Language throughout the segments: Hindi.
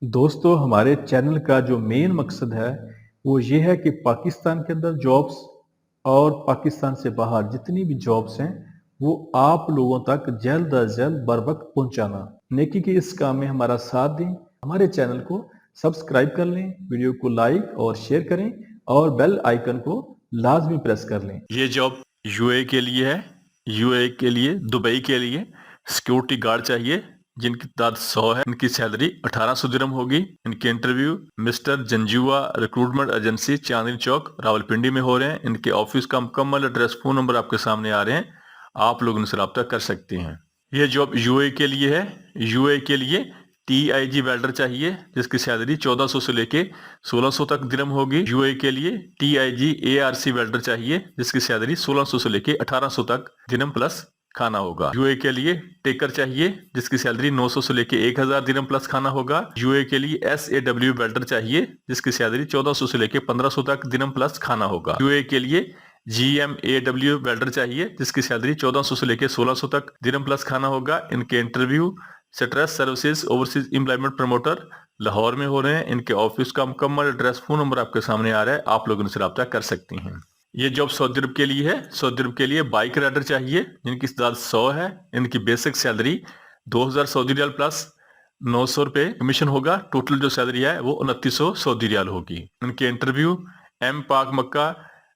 दोस्तों, हमारे चैनल का जो मेन मकसद है वो ये है कि पाकिस्तान के अंदर जॉब्स और पाकिस्तान से बाहर जितनी भी जॉब्स हैं वो आप लोगों तक जल्द अज जल्द बर वक्त पहुंचाना। नेकी के इस काम में हमारा साथ दें, हमारे चैनल को सब्सक्राइब कर लें, वीडियो को लाइक और शेयर करें और बेल आइकन को लाजमी प्रेस कर लें। ये जॉब यूएई के लिए है। यूएई के लिए, दुबई के लिए सिक्योरिटी गार्ड चाहिए जिनकी तादाद 100 है। इनकी सैलरी 1800 दिरहम होगी। इनके interview mister Janjua recruitment agency, Chandni Chowk, Rawalpindi में हो रहे हैं। इनके ऑफिस का मुकम्मल एड्रेस, फोन नंबर आपके सामने आ रहे हैं, आप लोग इनसे रब्ता कर सकते हैं। ये जॉब यूएई के लिए है। यूएई के लिए टीआईजी वेल्डर चाहिए जिसकी सैलरी 1400 से लेके 1600 तक दिरहम होगी। यूएई के लिए टीआईजी एआरसी वेल्डर चाहिए जिसकी सैलरी 1600 से लेके 1800 तक दिरहम प्लस खाना होगा। यूएई के लिए टेकर चाहिए जिसकी सैलरी 900 से लेके 1000 दिरहम प्लस खाना होगा। यूएई के लिए एसएडब्ल्यू वेल्डर चाहिए जिसकी सैलरी 1400 से लेके 1500 तक दिरहम प्लस खाना होगा। यूएई के लिए GMAW वेल्डर चाहिए जिसकी सैलरी 1400 से लेके 1600 तक दिरहम प्लस खाना होगा। इनके interview stress services overseas employment promoter Lahore में हो रहे हैं। इनके ऑफिस का मुकम्मल एड्रेस, फोन नंबर आपके सामने आ रहा है, आप लोग इनसे रब्ता कर सकती हैं। ये जॉब सऊदी अरब के लिए है। सऊदी अरब के लिए बाइक राइडर चाहिए जिनकी तादाद 100 है। इनकी basic salary 2000 Saudi riyal plus 900 रुपए कमीशन होगा। टोटल जो सैलरी है वो 2900 सऊदी रियाल होगी। इनके interview M Pak Makkah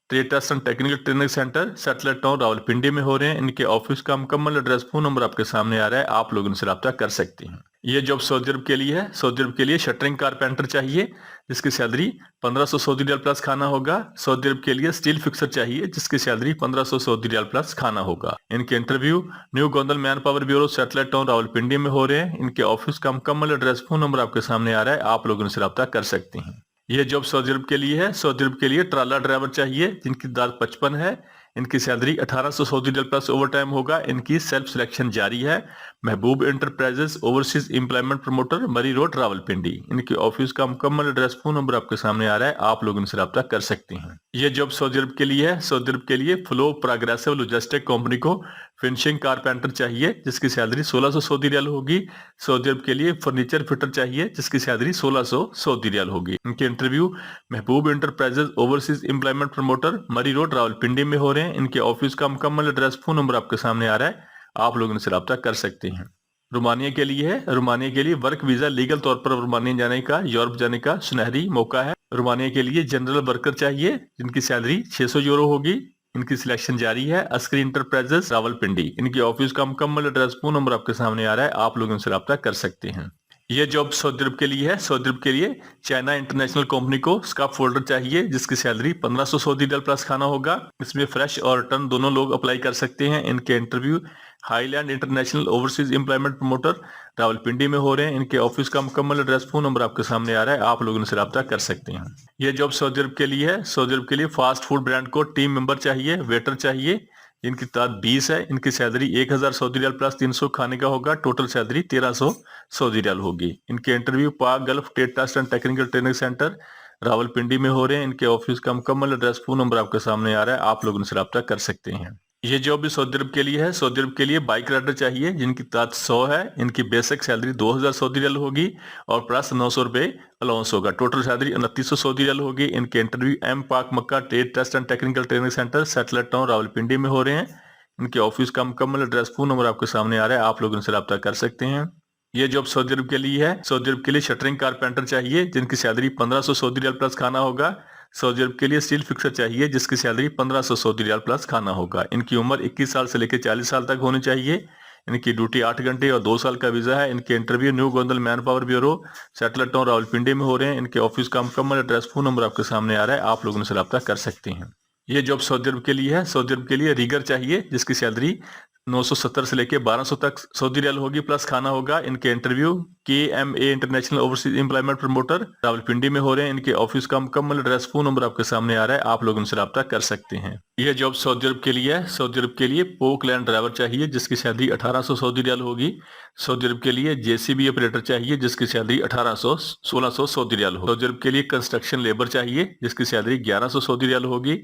trade test and technical training centre, satellite town, Rawalpindi में हो रहे हैं। इनके ऑफिस का मुकम्मल एड्रेस, फोन नंबर आपके सामने आ रहा है, आप लोग इनसे रब्ता कर सकते हैं। ये जॉब सऊदी अरब के लिए है। सऊदी अरब के लिए शटरिंग कारपेंटर चाहिए जिसकी सैलरी 1500 सऊदी रियाल प्लस खाना होगा। सऊदी अरब के लिए स्टील फिक्सर चाहिए जिसकी सैलरी 1500 सऊदी रियाल प्लस खाना होगा। इनके interview new Gondal man power bureau, satellite town, Rawalpindi में हो रहे हैं। इनके ऑफिस का मुकम्मल एड्रेस, फोन नंबर आपके सामने आ रहा है, आप लोग इनसे रब्ता कर सकते हैं। यह जॉब सऊदी अरब के लिए है। सऊदी अरब के लिए ट्राला ड्राइवर चाहिए जिनकी तादाद 55 है। इनकी salary 1800 Saudi riyal plus overtime होगा। इनकी सेल्फ सिलेक्शन जारी है। Mehboob enterprises overseas employment promoter, Murree road, Rawalpindi. इनके ऑफिस का मुकम्मल एड्रेस, फोन नंबर आपके सामने आ रहा है, आप लोग इनसे रब्ता कर सकते हैं। यह जॉब सऊदी अरब के लिए है। सऊदी अरब के लिए फ्लो प्रोग्रेसिव लॉजिस्टिक कंपनी को फिनिशिंग कारपेंटर चाहिए जिसकी सैलरी 1600 सऊदी रियाल होगी। सऊदी अरब के लिए फर्नीचर फिटर चाहिए जिसकी सैलरी 1600 सऊदी रियाल होगी। इनके इंटरव्यू महबूब enterprises overseas employment promoter, Murree road, Rawalpindi में हो रहे हैं। इनके ऑफिस का मुकम्मल एड्रेस, फोन नंबर आपके सामने आ रहा है, आप लोग इनसे रब्ता कर सकते हैं। रोमानिया के लिए है। रोमानिया के लिए वर्क वीजा लीगल तौर पर रोमानिया जाने का, यूरोप जाने का सुनहरी मौका है। रोमानिया के लिए जनरल वर्कर चाहिए जिनकी सैलरी 600 यूरो होगी। इनकी सिलेक्शन जारी है। अस्करी इंटरप्राइजेस, रावलपिंडी। इनकी ऑफिस का मुकम्मल एड्रेस, फोन नंबर आपके सामने आ रहा है, आप लोग इनसे रब्ता कर सकते हैं। यह जॉब सऊदी अरब के लिए है। सऊदी अरब के लिए चाइना इंटरनेशनल कंपनी को स्काफ फोल्डर चाहिए जिसकी सैलरी 1500 सऊदी रियाल प्लस खाना होगा। इसमें फ्रेश और रिटर्न दोनों लोग अप्लाई कर सकते हैं। इनके interview highland international overseas employment promoter, Rawalpindi में हो रहे हैं। इनके ऑफिस का मुकम्मल एड्रेस, फोन नंबर आपके सामने आ रहा है, आप लोग इनसे रब्ता कर सकते हैं। यह जॉब सऊदी अरब के लिए है। सऊदी अरब के लिए फास्ट फूड ब्रांड को टीम मेंबर चाहिए, वेटर चाहिए जिनकी तादाद 20 है। इनकी सैलरी 1000 सऊदी रियाल प्लस 300 खाने का होगा। टोटल सैलरी 1300 सऊदी रियाल होगी। इनके interview Pak Gulf trade test and technical training centre, Rawalpindi में हो रहे हैं। इनके ऑफिस का मुकम्मल एड्रेस, फोन नंबर आपके सामने आ रहा है, आप लोग इनसे रब्ता कर सकते हैं। ये जॉब भी सऊदी अरब के लिए है। सऊदी अरब के लिए बाइक राइडर चाहिए जिनकी तादाद 100 है। इनकी बेसिक सैलरी 2000 सऊदी रियाल होगी और प्लस 900 रुपए अलाउंस होगा। टोटल सैलरी 2900 सऊदी रियाल होगी। इनके interview M Pak Makkah trade test and technical training centre, satellite town, Rawalpindi में हो रहे हैं। इनके ऑफिस का मुकम्मल एड्रेस, फोन नंबर आपके सामने आ रहा है, आप लोग इनसे रब्ता कर सकते हैं। ये जॉब सऊदी अरब के लिए है। सऊदी अरब के लिए शटरिंग कारपेंटर चाहिए जिनकी सैलरी 1500 सऊदी रियाल प्लस खाना होगा। सऊदी अरब के लिए स्टील फिक्सर चाहिए जिसकी सैलरी 1500 सऊदी रियाल प्लस खाना होगा। इनकी उम्र 21 साल से लेकर 40 साल तक होनी चाहिए। इनकी ड्यूटी 8 घंटे और 2 साल का वीजा है। इनके interview new Gondal man power bureau, satellite town, Rawalpindi में हो रहे हैं। इनके ऑफिस का मुकम्मल एड्रेस, फोन नंबर आपके सामने आ रहा है, आप लोग इनसे रब्ता कर सकते हैं। ये जॉब सऊदी अरब के लिए है। सऊदी अरब के लिए रीगर चाहिए जिसकी सैलरी 970 से लेके 1200 तक सऊदी रियाल होगी प्लस खाना होगा। इनके interview KMA international overseas employment promoter, Rawalpindi में हो रहे हैं। इनके ऑफिस का मुकम्मल एड्रेस, फोन नंबर आपके सामने आ रहा है, आप लोग इनसे रब्ता कर सकते हैं। यह जॉब सऊदी अरब के लिए है। सऊदी अरब के लिए पोक लैंड ड्राइवर चाहिए जिसकी सैलरी 1800 सऊदी रियाल होगी। सऊदी अरब के लिए JCB ऑपरेटर चाहिए जिसकी सैलरी 1800 1600 सऊदी रियाल होगी। सऊदी अरब के लिए कंस्ट्रक्शन लेबर चाहिए जिसकी सैलरी 1100 सऊदी रियाल होगी।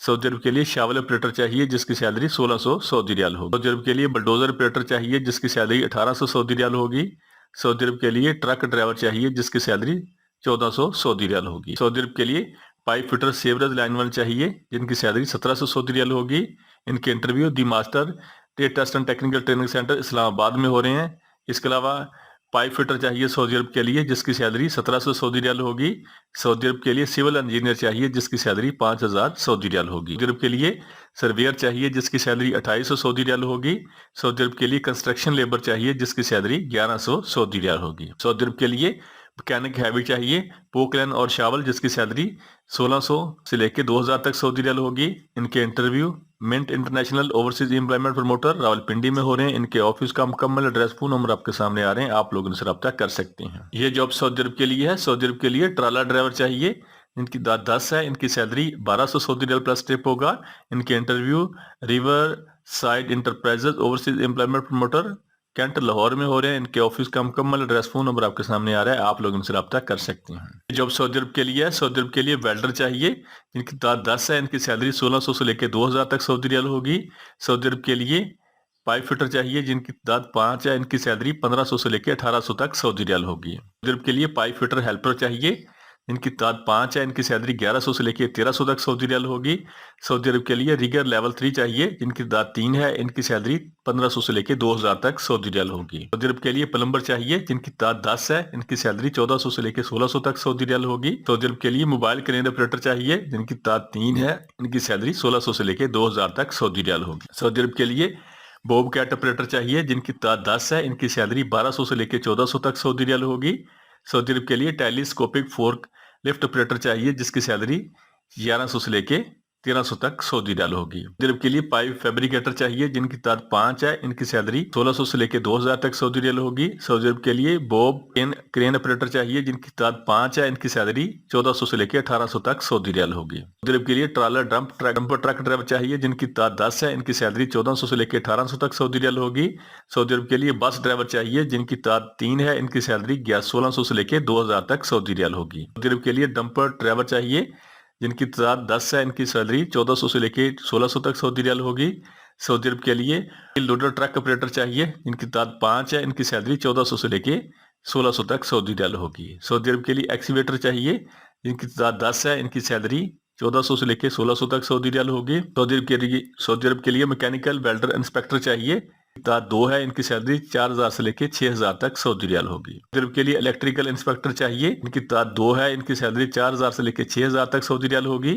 सऊदी अरब के लिए शावल ऑपरेटर चाहिए जिसकी सैलरी 1600 सऊदी रियाल होगी। सऊदी अरब के लिए बलडोजर ऑपरेटर चाहिए जिसकी सैलरी 1800 सऊदी रियाल होगी। सऊदी अरब के लिए ट्रक ड्राइवर चाहिए जिसकी सैलरी 1400 सऊदी रियाल होगी। सऊदी अरब के लिए पाइप फिटर सेवरेज लाइनमैन चाहिए जिनकी सैलरी 1700 सऊदी रियाल होगी। इनके interview the master trade test and technical training centre Islamabad में हो रहे हैं। इसके अलावा पाइप फिटर चाहिए सऊदी अरब के लिए जिसकी सैलरी 1700 सऊदी रियाल होगी। सऊदी अरब के लिए सिविल इंजीनियर चाहिए जिसकी सैलरी 5000 सऊदी रियाल होगी। सऊदी अरब के लिए सर्वेयर चाहिए जिसकी सैलरी 2800 सऊदी रियाल होगी। सऊदी अरब के लिए कंस्ट्रक्शन लेबर चाहिए जिसकी सैलरी 1100 सऊदी रियाल होगी। सऊदी अरब के लिए मैकेनिक हैवी चाहिए पोकलैन और शावल जिसकी सैलरी 1600 से लेके 2000 तक सऊदी रियाल होगी। इनके interview Mint international overseas employment promoter Rawalpindi में हो रहे हैं। इनके ऑफिस का मुकम्मल एड्रेस फोन नंबर आपके सामने आ रहे हैं, आप लोग इनसे रब्ता कर सकते हैं। ये जॉब सऊदी अरब के लिए है। सऊदी अरब के लिए ट्राला ड्राइवर चाहिए इनकी 10 है। इनकी salary 1200 Saudi riyal plus tip होगा। इनके interview river side enterprises overseas employment promoter cantt Lahore में हो रहे हैं। इनके ऑफिस का मुकम्मल एड्रेस फोन नंबर आपके सामने आ रहा है, आप लोग इनसे रब्ता कर सकते हैं। जॉब सऊदी अरब के लिए है। सऊदी अरब के लिए वेल्डर चाहिए इनकी 10 है। इनकी सैलरी 1600 से लेकर 2000 तक सऊदी रियाल होगी। सऊदी अरब के लिए पाइप फिटर चाहिए जिनकी तादाद 5 है। इनकी सैलरी 1500 से लेकर 1800 तक सऊदी रियाल होगी। सऊदी अरब के लिए पाइप फिटर हेल्पर चाहिए इनकी तादाद 5 है। इनकी सैलरी 1100 से लेकर 1300 तक सऊदी रियाल होगी। सऊदी अरब के लिए रिगर लेवल 3 चाहिए जिनकी तादाद 3 है। इनकी सैलरी 1500 से लेकर 2000 तक सऊदी रियाल होगी। सऊदी अरब के लिए प्लम्बर चाहिए जिनकी तादाद 10 है। इनकी सैलरी 1400 से लेकर 1600 तक सऊदी रियाल होगी। सऊदी अरब के लिए मोबाइल क्रेन ऑपरेटर चाहिए जिनकी तादाद 3 है। इनकी सैलरी 1600 से लेकर 2000 तक सऊदी रियाल होगी। सऊदी अरब के लिए बॉब कैट ऑपरेटर चाहिए जिनकी तादाद 10 है। इनकी सैलरी 1200 से लेकर 1400 तक सऊदी रियाल होगी। सऊदी अरब के लिए टेलीस्कोपिक फोर्क लिफ्ट ऑपरेटर चाहिए जिसकी सैलरी 1100 से लेके 1300 तक सऊदी रियाल होगी। सऊदी अरब के लिए पाइप फैब्रिकेटर चाहिए जिनकी तादाद 5 है। इनकी सैलरी 1600 से लेके 2000 तक सऊदी रियाल होगी। सऊदी अरब के लिए बॉब क्रेन ऑपरेटर चाहिए जिनकी तादाद 5 है। इनकी सैलरी 1400 से लेके 1800 तक सऊदी रियाल होगी। सऊदी अरब के लिए ट्रालर डंपर ट्रक ड्राइवर चाहिए जिनकी तादाद 10 है। इनकी सैलरी 1400 से लेके 1800 तक सऊदी रियाल होगी। सऊदी अरब के लिए बस ड्राइवर चाहिए जिनकी तादाद 3 है। इनकी सैलरी 1600 से लेके 2000 तक सऊदी रियाल होगी। सऊदी अरब के लिए डंपर ड्राइवर चाहिए जिनकी तादाद 10 है। इनकी सैलरी 1400 से लेके 1600 तक सऊदी रियाल होगी। सऊदी अरब के लिए लोडर ट्रक ऑपरेटर चाहिए जिनकी तादाद 5 है। इनकी सैलरी 1400 से लेके 1600 तक सऊदी रियाल होगी। सऊदी अरब के लिए एक्सीवेटर चाहिए जिनकी तादाद 10 है। इनकी सैलरी 1400 से लेके 1600 तक सऊदी रियाल होगी। सऊदी अरब के लिए मैकेनिकल वेल्डर इंस्पेक्टर चाहिए तादाद 2 है। इनकी सैलरी 4000 से लेके 6000 तक सऊदी रियाल होगी। सऊदी अरब के लिए इलेक्ट्रिकल इंस्पेक्टर चाहिए इनकी तादाद 2 है। इनकी सैलरी 4000 से लेके 6000 तक सऊदी रियाल होगी।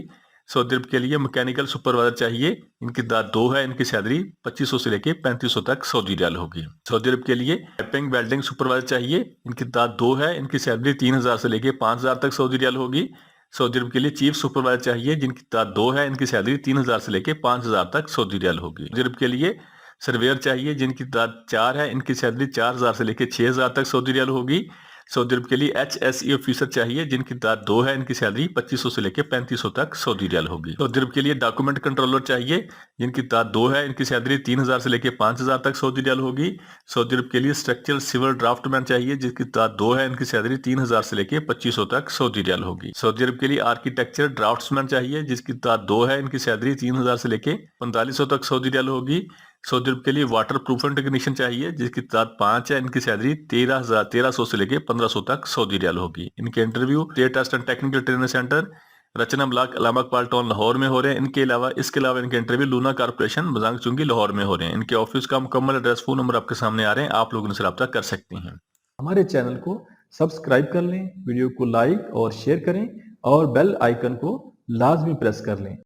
सऊदी अरब के लिए मैकेनिकल सुपरवाइजर चाहिए इनकी तादाद 2 है। इनकी सैलरी 2500 से लेके 3500 तक सऊदी रियाल होगी। सऊदी अरब के लिए पाइपिंग वेल्डिंग सुपरवाइजर चाहिए इनकी तादाद 2 है। इनकी सैलरी 3000 से लेके 5000 तक सऊदी रियाल होगी। सऊदी अरब के लिए चीफ सुपरवाइजर चाहिए जिनकी तादाद 2 है। इनकी सैलरी 3000 से लेके 5000 तक सऊदी रियाल होगी। सऊदी अरब के लिए सर्वेयर चाहिए जिनकी तादाद 4 है। इनकी सैलरी 4000 से लेके 6000 तक सऊदी रियाल होगी। सऊदी अरब के लिए HSE ऑफिसर चाहिए जिनकी तादाद 2 है। इनकी सैलरी 2500 से लेके 3500 तक सऊदी रियाल होगी। सऊदी अरब के लिए डॉक्यूमेंट कंट्रोलर चाहिए जिनकी तादाद 2 है। इनकी सैलरी 3000 से लेके 5000 तक सऊदी रियाल होगी। सऊदी अरब के लिए स्ट्रक्चरल सिविल ड्राफ्टमैन चाहिए जिसकी तादाद 2 है। इनकी सैलरी 3000 से लेके 2500 तक सऊदी रियाल होगी। सऊदी अरब के लिए आर्किटेक्चर ड्राफ्ट्समैन चाहिए जिसकी तादाद 2 है। इनकी सैलरी 3000 से लेके 4500 तक सऊदी रियाल होगी। सऊदी अरब के लिए वाटर प्रूफ एंड टेक्नीशियन चाहिए जिसकी तादाद 5 है। इनकी सैलरी 1300 से लेके 1500 तक सऊदी रियाल होगी। इनके interview trade test and technical training centre Rachna block Allama Iqbal town Lahore में हो रहे हैं। इसके अलावा इनके इंटरव्यू लूना कारपोरेशन मजांग चुंगी लाहौर में हो रहे हैं। इनके ऑफिस का मुकम्मल एड्रेस फोन नंबर आपके सामने आ रहे हैं, आप लोग इनसे रब्ता कर सकते हैं। हमारे चैनल को सब्सक्राइब कर लें, वीडियो को लाइक और शेयर करें और बेल आइकन को लाजमी प्रेस कर लें।